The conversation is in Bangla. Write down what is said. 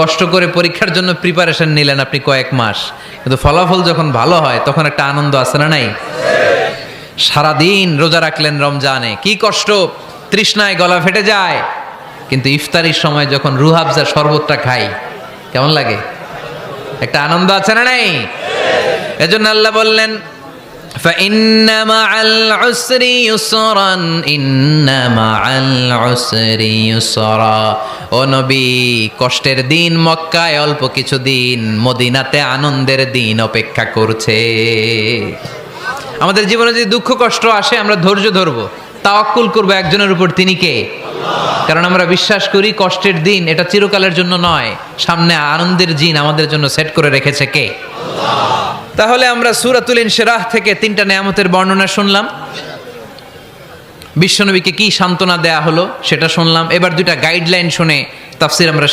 কষ্ট করে পরীক্ষার জন্য প্রিপারেশন নিলেন আপনি কয়েক মাস, কিন্তু ফলাফল যখন ভালো হয় তখন একটা আনন্দ আছে না নাই? সারাদিন রোজা রাখলেন রমজানে, কি কষ্ট, তৃষ্ণায় গলা ফেটে যায়, কিন্তু ইফতারির সময় যখন রুহাবজা শরবতটা খাই কেমন লাগে? একটা আনন্দ আছে না নাই? এজন্য আল্লাহ বললেন فَإِنَّ مَعَ الْعُسْرِ يُسْرًا إِنَّ مَعَ الْعُسْرِ يُسْرًا। ও নবী, কষ্টের দিন মক্কায় অল্প কিছু দিন, মদিনাতে আনন্দের দিন অপেক্ষা করছে। আমাদের জীবনে যদি দুঃখ কষ্ট আসে আমরা ধৈর্য ধরবো, তাওয়াক্কুল করবো একজনের উপর, তিনি কে? কারণ আমরা বিশ্বাস করি কষ্টের দিন এটা চিরকালের জন্য নয়, সামনে আনন্দের দিন আমাদের জন্য সেট করে রেখেছে কে? তাহলে আমরা সূরাতুল ইনশিরাহ থেকে 3টা নেয়ামতের বর্ণনা শুনলাম, বিশ্বনবীকে কি সান্ত্বনা দেয়া হলো সেটা শুনলাম। এবার 2টা গাইডলাইন শুনে তাফসীর আমরা